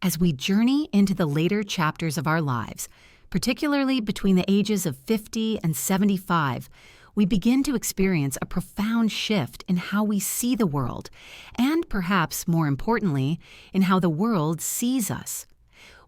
As we journey into the later chapters of our lives, particularly between the ages of 50 and 75, we begin to experience a profound shift in how we see the world, and perhaps more importantly, in how the world sees us.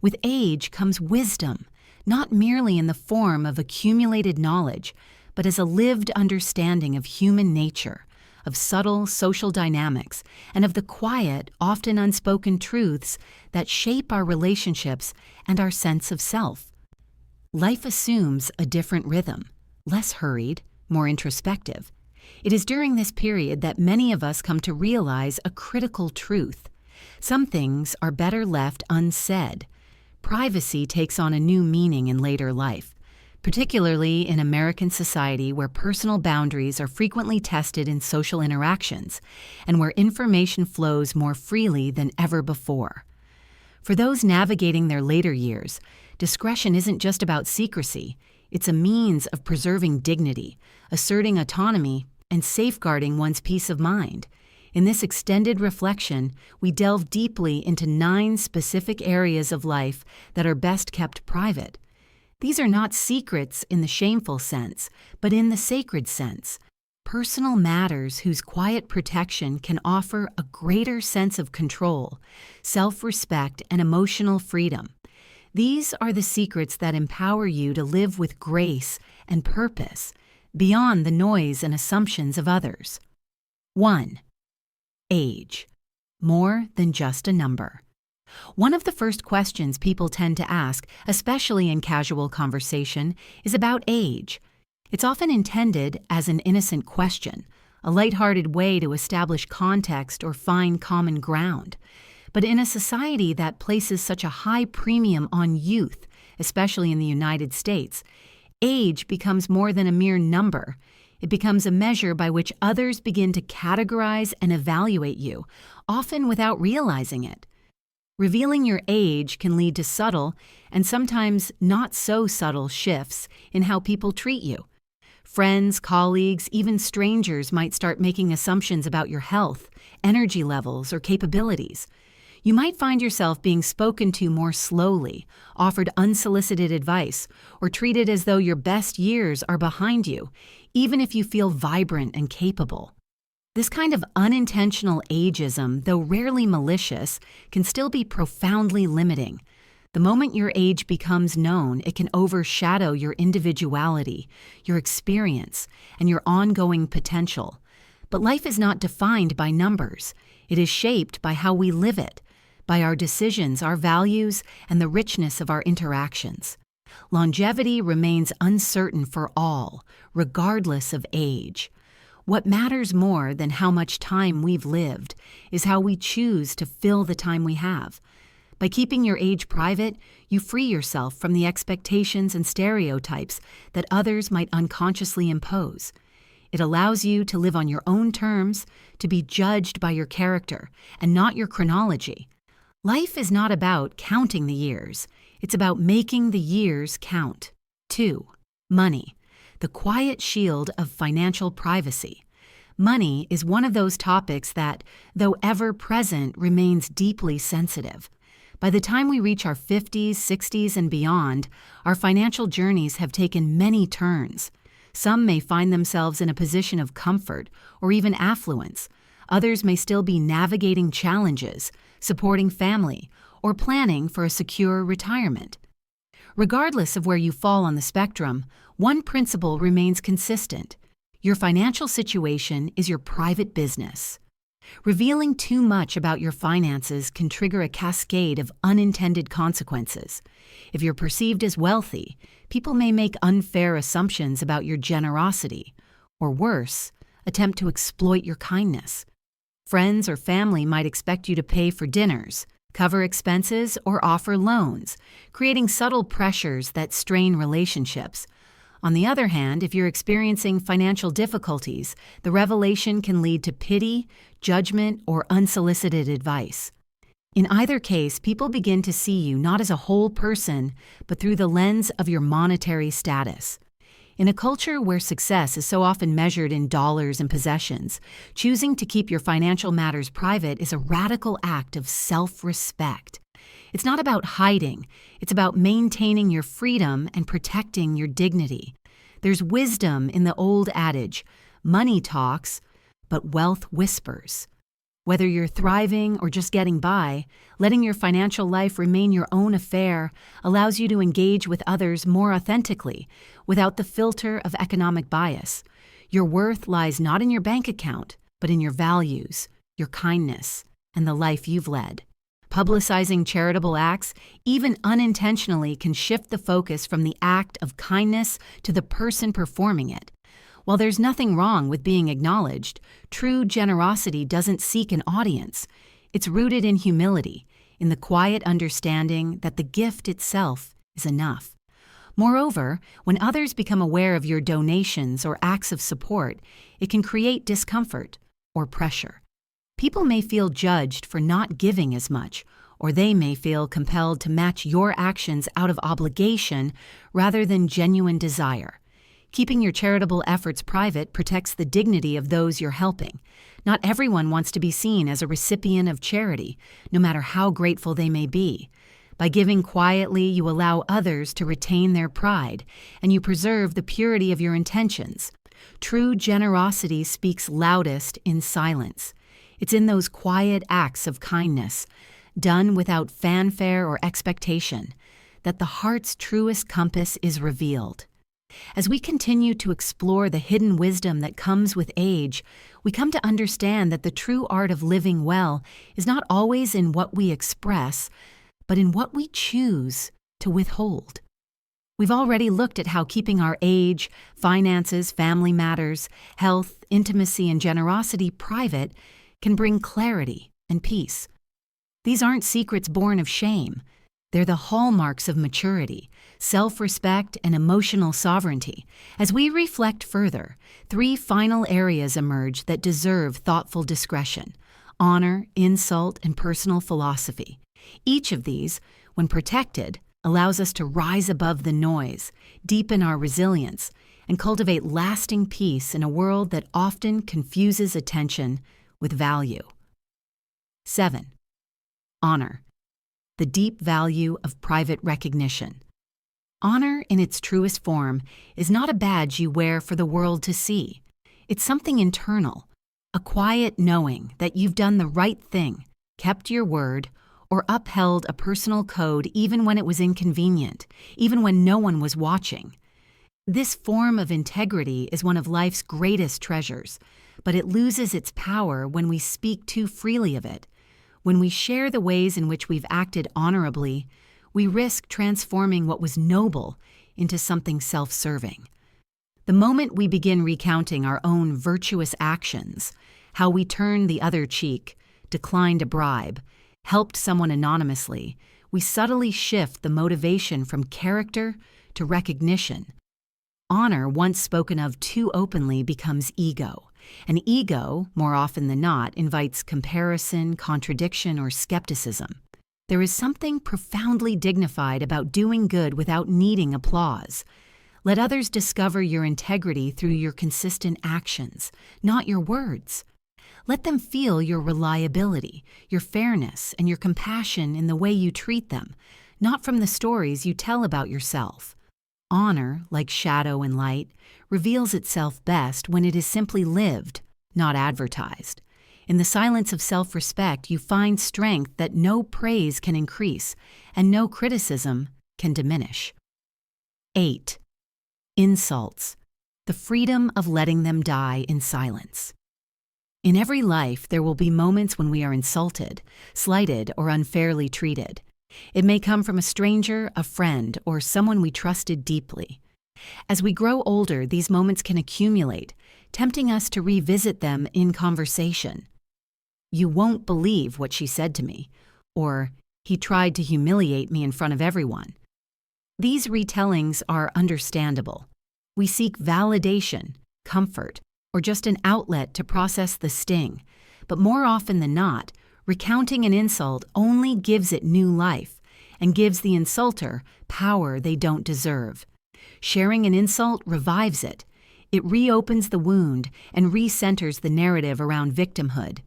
With age comes wisdom, not merely in the form of accumulated knowledge, but as a lived understanding of human nature, of subtle social dynamics, and of the quiet, often unspoken truths that shape our relationships and our sense of self. Life assumes a different rhythm, less hurried, more introspective. It is during this period that many of us come to realize a critical truth. Some things are better left unsaid. Privacy takes on a new meaning in later life, particularly in American society where personal boundaries are frequently tested in social interactions and where information flows more freely than ever before. For those navigating their later years, discretion isn't just about secrecy. It's a means of preserving dignity, asserting autonomy, and safeguarding one's peace of mind. In this extended reflection, we delve deeply into 9 specific areas of life that are best kept private. These are not secrets in the shameful sense, but in the sacred sense. Personal matters whose quiet protection can offer a greater sense of control, self-respect, and emotional freedom. These are the secrets that empower you to live with grace and purpose, beyond the noise and assumptions of others. 1. Age. More than just a number. One of the first questions people tend to ask, especially in casual conversation, is about age. It's often intended as an innocent question, a lighthearted way to establish context or find common ground. But in a society that places such a high premium on youth, especially in the United States, age becomes more than a mere number. It becomes a measure by which others begin to categorize and evaluate you, often without realizing it. Revealing your age can lead to subtle, and sometimes not so subtle, shifts in how people treat you. Friends, colleagues, even strangers might start making assumptions about your health, energy levels, or capabilities. You might find yourself being spoken to more slowly, offered unsolicited advice, or treated as though your best years are behind you, even if you feel vibrant and capable. This kind of unintentional ageism, though rarely malicious, can still be profoundly limiting. The moment your age becomes known, it can overshadow your individuality, your experience, and your ongoing potential. But life is not defined by numbers. It is shaped by how we live it, by our decisions, our values, and the richness of our interactions. Longevity remains uncertain for all, regardless of age. What matters more than how much time we've lived is how we choose to fill the time we have. By keeping your age private, you free yourself from the expectations and stereotypes that others might unconsciously impose. It allows you to live on your own terms, to be judged by your character and not your chronology. Life is not about counting the years. It's about making the years count. 2. Money. The quiet shield of financial privacy. Money is one of those topics that, though ever present, remains deeply sensitive. By the time we reach our 50s, 60s, and beyond, our financial journeys have taken many turns. Some may find themselves in a position of comfort or even affluence. Others may still be navigating challenges, supporting family, or planning for a secure retirement. Regardless of where you fall on the spectrum, one principle remains consistent. Your financial situation is your private business. Revealing too much about your finances can trigger a cascade of unintended consequences. If you're perceived as wealthy, people may make unfair assumptions about your generosity, or worse, attempt to exploit your kindness. Friends or family might expect you to pay for dinners, cover expenses, or offer loans, creating subtle pressures that strain relationships. On the other hand, if you're experiencing financial difficulties, the revelation can lead to pity, judgment, or unsolicited advice. In either case, people begin to see you not as a whole person, but through the lens of your monetary status. In a culture where success is so often measured in dollars and possessions, choosing to keep your financial matters private is a radical act of self-respect. It's not about hiding, it's about maintaining your freedom and protecting your dignity. There's wisdom in the old adage, money talks, but wealth whispers. Whether you're thriving or just getting by, letting your financial life remain your own affair allows you to engage with others more authentically, without the filter of economic bias. Your worth lies not in your bank account, but in your values, your kindness, and the life you've led. Publicizing charitable acts, even unintentionally, can shift the focus from the act of kindness to the person performing it. While there's nothing wrong with being acknowledged, true generosity doesn't seek an audience. It's rooted in humility, in the quiet understanding that the gift itself is enough. Moreover, when others become aware of your donations or acts of support, it can create discomfort or pressure. People may feel judged for not giving as much, or they may feel compelled to match your actions out of obligation rather than genuine desire. Keeping your charitable efforts private protects the dignity of those you're helping. Not everyone wants to be seen as a recipient of charity, no matter how grateful they may be. By giving quietly, you allow others to retain their pride, and you preserve the purity of your intentions. True generosity speaks loudest in silence. It's in those quiet acts of kindness, done without fanfare or expectation, that the heart's truest compass is revealed. As we continue to explore the hidden wisdom that comes with age, we come to understand that the true art of living well is not always in what we express, but in what we choose to withhold. We've already looked at how keeping our age, finances, family matters, health, intimacy, and generosity private can bring clarity and peace. These aren't secrets born of shame. They're the hallmarks of maturity, self-respect, and emotional sovereignty. As we reflect further, 3 final areas emerge that deserve thoughtful discretion: honor, insult, and personal philosophy. Each of these, when protected, allows us to rise above the noise, deepen our resilience, and cultivate lasting peace in a world that often confuses attention with value. 7. Honor. The deep value of private recognition. Honor, in its truest form, is not a badge you wear for the world to see. It's something internal, a quiet knowing that you've done the right thing, kept your word, or upheld a personal code even when it was inconvenient, even when no one was watching. This form of integrity is one of life's greatest treasures, but it loses its power when we speak too freely of it. When we share the ways in which we've acted honorably, we risk transforming what was noble into something self-serving. The moment we begin recounting our own virtuous actions, how we turned the other cheek, declined a bribe, helped someone anonymously, we subtly shift the motivation from character to recognition. Honor, once spoken of too openly, becomes ego. And ego, more often than not, invites comparison, contradiction, or skepticism. There is something profoundly dignified about doing good without needing applause. Let others discover your integrity through your consistent actions, not your words. Let them feel your reliability, your fairness, and your compassion in the way you treat them, not from the stories you tell about yourself. Honor, like shadow and light, reveals itself best when it is simply lived, not advertised. In the silence of self-respect, you find strength that no praise can increase and no criticism can diminish. 8. Insults. The freedom of letting them die in silence. In every life, there will be moments when we are insulted, slighted, or unfairly treated. It may come from a stranger, a friend, or someone we trusted deeply. As we grow older, these moments can accumulate, tempting us to revisit them in conversation. "You won't believe what she said to me," or "He tried to humiliate me in front of everyone." These retellings are understandable. We seek validation, comfort, or just an outlet to process the sting. But more often than not, recounting an insult only gives it new life and gives the insulter power they don't deserve. Sharing an insult revives it. It reopens the wound and recenters the narrative around victimhood.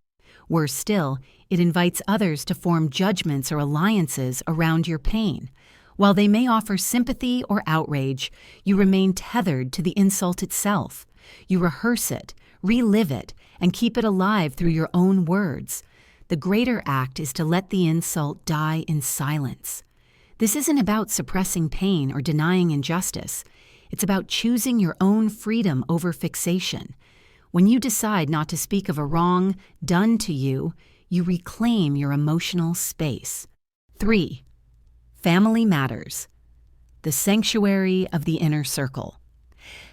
Worse still, it invites others to form judgments or alliances around your pain. While they may offer sympathy or outrage, you remain tethered to the insult itself. You rehearse it, relive it, and keep it alive through your own words. The greater act is to let the insult die in silence. This isn't about suppressing pain or denying injustice. It's about choosing your own freedom over fixation. When you decide not to speak of a wrong done to you, you reclaim your emotional space. 3. Family matters. The sanctuary of the inner circle.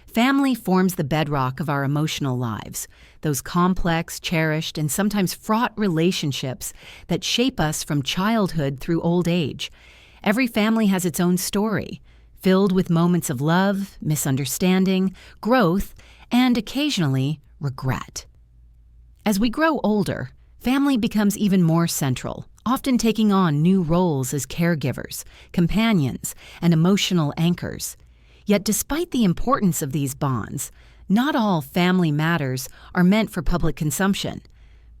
Family forms the bedrock of our emotional lives, those complex, cherished, and sometimes fraught relationships that shape us from childhood through old age. Every family has its own story, filled with moments of love, misunderstanding, growth, and occasionally regret. As we grow older, family becomes even more central, often taking on new roles as caregivers, companions, and emotional anchors. Yet despite the importance of these bonds, not all family matters are meant for public consumption.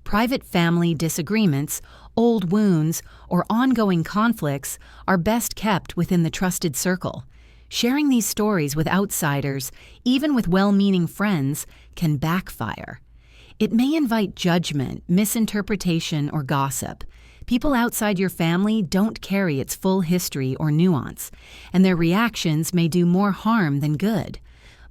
Private family disagreements, old wounds, or ongoing conflicts are best kept within the trusted circle. Sharing these stories with outsiders, even with well-meaning friends, can backfire. It may invite judgment, misinterpretation, or gossip. People outside your family don't carry its full history or nuance, and their reactions may do more harm than good.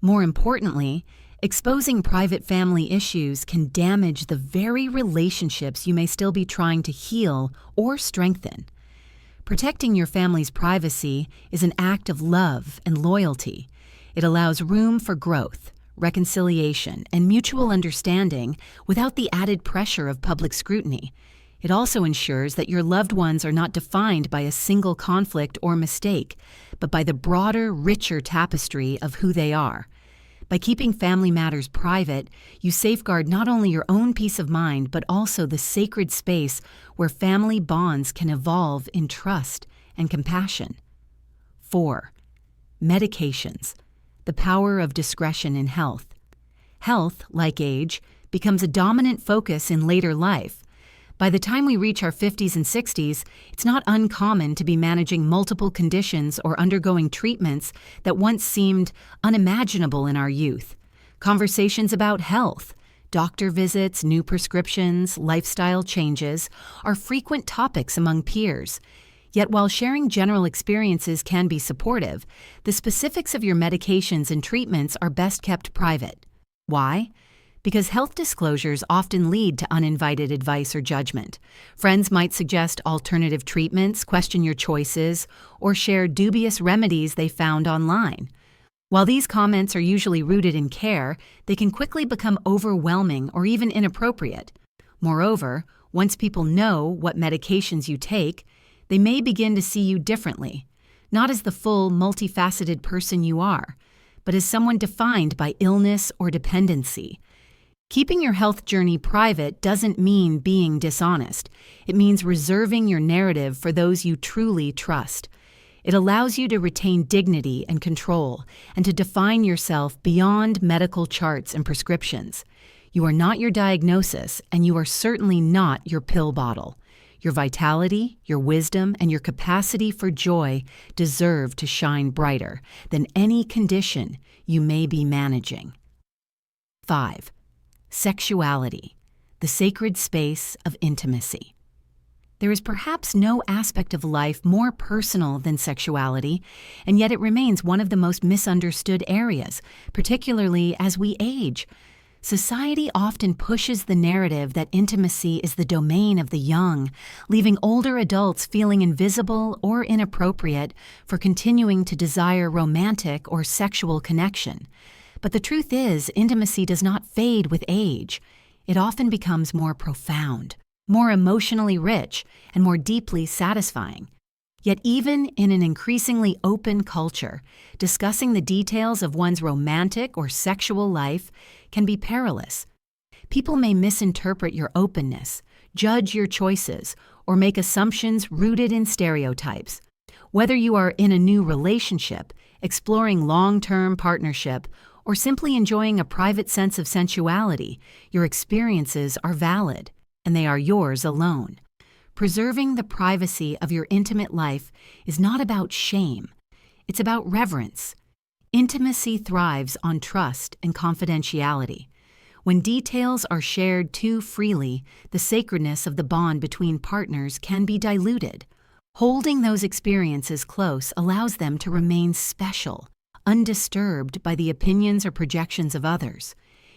More importantly, exposing private family issues can damage the very relationships you may still be trying to heal or strengthen. Protecting your family's privacy is an act of love and loyalty. It allows room for growth, reconciliation, and mutual understanding without the added pressure of public scrutiny. It also ensures that your loved ones are not defined by a single conflict or mistake, but by the broader, richer tapestry of who they are. By keeping family matters private, you safeguard not only your own peace of mind, but also the sacred space where family bonds can evolve in trust and compassion. 4. Medications. The power of discretion in health. Health, like age, becomes a dominant focus in later life. By the time we reach our 50s and 60s, it's not uncommon to be managing multiple conditions or undergoing treatments that once seemed unimaginable in our youth. Conversations about health, doctor visits, new prescriptions, lifestyle changes are frequent topics among peers. Yet while sharing general experiences can be supportive, the specifics of your medications and treatments are best kept private. Why? Because health disclosures often lead to uninvited advice or judgment. Friends might suggest alternative treatments, question your choices, or share dubious remedies they found online. While these comments are usually rooted in care, they can quickly become overwhelming or even inappropriate. Moreover, once people know what medications you take, they may begin to see you differently, not as the full, multifaceted person you are, but as someone defined by illness or dependency. Keeping your health journey private doesn't mean being dishonest. It means reserving your narrative for those you truly trust. It allows you to retain dignity and control, and to define yourself beyond medical charts and prescriptions. You are not your diagnosis, and you are certainly not your pill bottle. Your vitality, your wisdom, and your capacity for joy deserve to shine brighter than any condition you may be managing. 5. Sexuality, the sacred space of intimacy. There is perhaps no aspect of life more personal than sexuality, and yet it remains one of the most misunderstood areas, particularly as we age. Society often pushes the narrative that intimacy is the domain of the young, leaving older adults feeling invisible or inappropriate for continuing to desire romantic or sexual connection. But the truth is, intimacy does not fade with age. It often becomes more profound, more emotionally rich, and more deeply satisfying. Yet even in an increasingly open culture, discussing the details of one's romantic or sexual life can be perilous. People may misinterpret your openness, judge your choices, or make assumptions rooted in stereotypes. Whether you are in a new relationship, exploring long-term partnership, or simply enjoying a private sense of sensuality, your experiences are valid. and they are yours alone. Preserving the privacy of your intimate life is not about shame. It's about reverence. Intimacy thrives on trust and confidentiality. When details are shared too freely, the sacredness of the bond between partners can be diluted. Holding those experiences close allows them to remain special, undisturbed by the opinions or projections of others.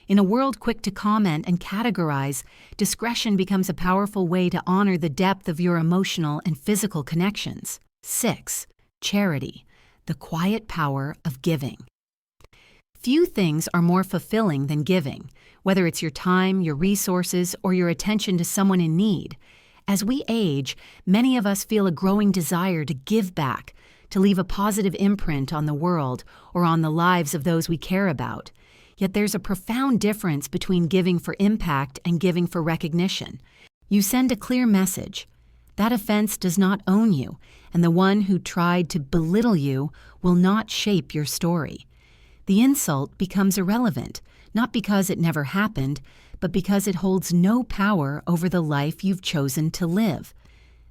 In a world quick to comment and categorize, discretion becomes a powerful way to honor the depth of your emotional and physical connections. 6. Charity, the quiet power of giving. Few things are more fulfilling than giving, whether it's your time, your resources, or your attention to someone in need. As we age, many of us feel a growing desire to give back, to leave a positive imprint on the world or on the lives of those we care about. Yet there's a profound difference between giving for impact and giving for recognition. You send a clear message. That offense does not own you, and the one who tried to belittle you will not shape your story. The insult becomes irrelevant, not because it never happened, but because it holds no power over the life you've chosen to live.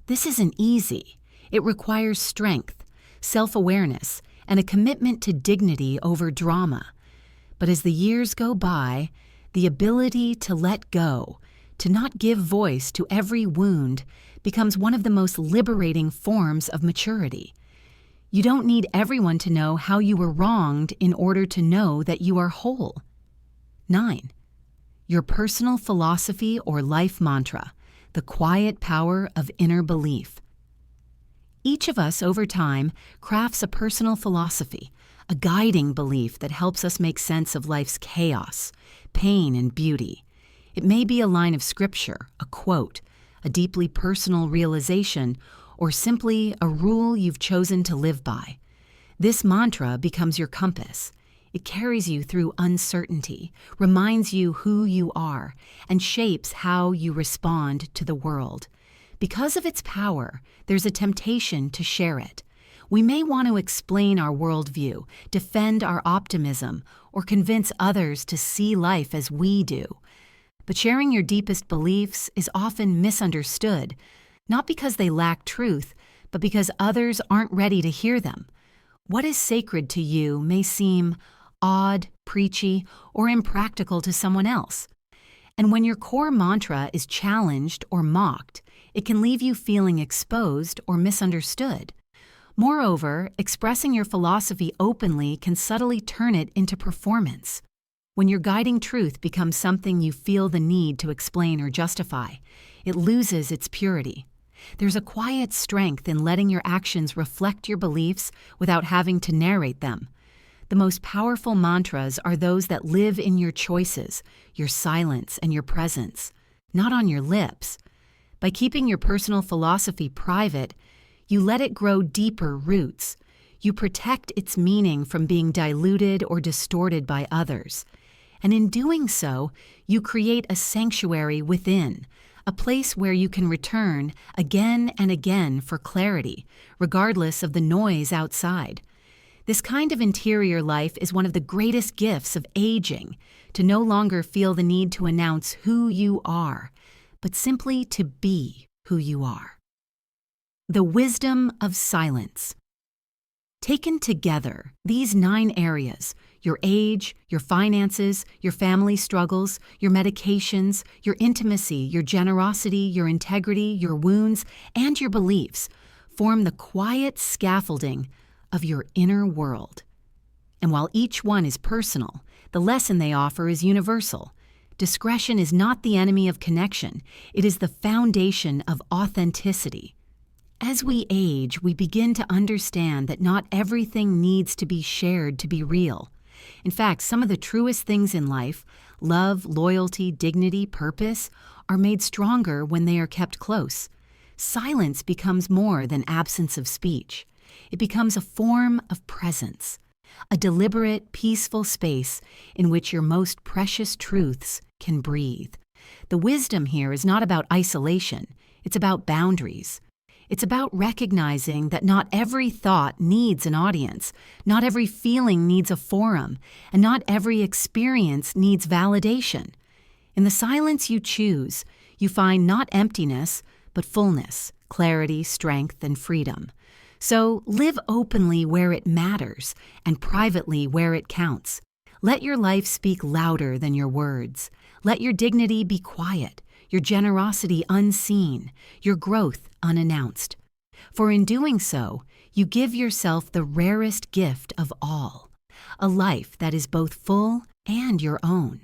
This isn't easy. It requires strength, self-awareness, and a commitment to dignity over drama. But as the years go by, the ability to let go, to not give voice to every wound, becomes one of the most liberating forms of maturity. You don't need everyone to know how you were wronged in order to know that you are whole. 9. Your personal philosophy or life mantra, the quiet power of inner belief. Each of us over time crafts a personal philosophy, a guiding belief that helps us make sense of life's chaos, pain, and beauty. It may be a line of scripture, a quote, a deeply personal realization, or simply a rule you've chosen to live by. This mantra becomes your compass. It carries you through uncertainty, reminds you who you are, and shapes how you respond to the world. Because of its power, there's a temptation to share it. We may want to explain our worldview, defend our optimism, or convince others to see life as we do. But sharing your deepest beliefs is often misunderstood, not because they lack truth, but because others aren't ready to hear them. What is sacred to you may seem odd, preachy, or impractical to someone else. And when your core mantra is challenged or mocked, it can leave you feeling exposed or misunderstood. Moreover, expressing your philosophy openly can subtly turn it into performance. When your guiding truth becomes something you feel the need to explain or justify, it loses its purity. There's a quiet strength in letting your actions reflect your beliefs without having to narrate them. The most powerful mantras are those that live in your choices, your silence, and your presence, not on your lips. By keeping your personal philosophy private, you let it grow deeper roots. You protect its meaning from being diluted or distorted by others. And in doing so, you create a sanctuary within, a place where you can return again and again for clarity, regardless of the noise outside. This kind of interior life is one of the greatest gifts of aging, to no longer feel the need to announce who you are, but simply to be who you are. The wisdom of silence. Taken together, these 9 areas, your age, your finances, your family struggles, your medications, your intimacy, your generosity, your integrity, your wounds, and your beliefs, form the quiet scaffolding of your inner world. And while each one is personal, the lesson they offer is universal. Discretion is not the enemy of connection, it is the foundation of authenticity. As we age, we begin to understand that not everything needs to be shared to be real. In fact, some of the truest things in life, love, loyalty, dignity, purpose, are made stronger when they are kept close. Silence becomes more than absence of speech. It becomes a form of presence, a deliberate, peaceful space in which your most precious truths can breathe. The wisdom here is not about isolation, it's about boundaries. It's about recognizing that not every thought needs an audience, not every feeling needs a forum, and not every experience needs validation. In the silence you choose, You find not emptiness, but fullness, clarity, strength, and freedom. So live openly where it matters and privately where it counts. Let your life speak louder than your words. Let your dignity be quiet, your generosity unseen, your growth unannounced. For in doing so, you give yourself the rarest gift of all, a life that is both full and your own.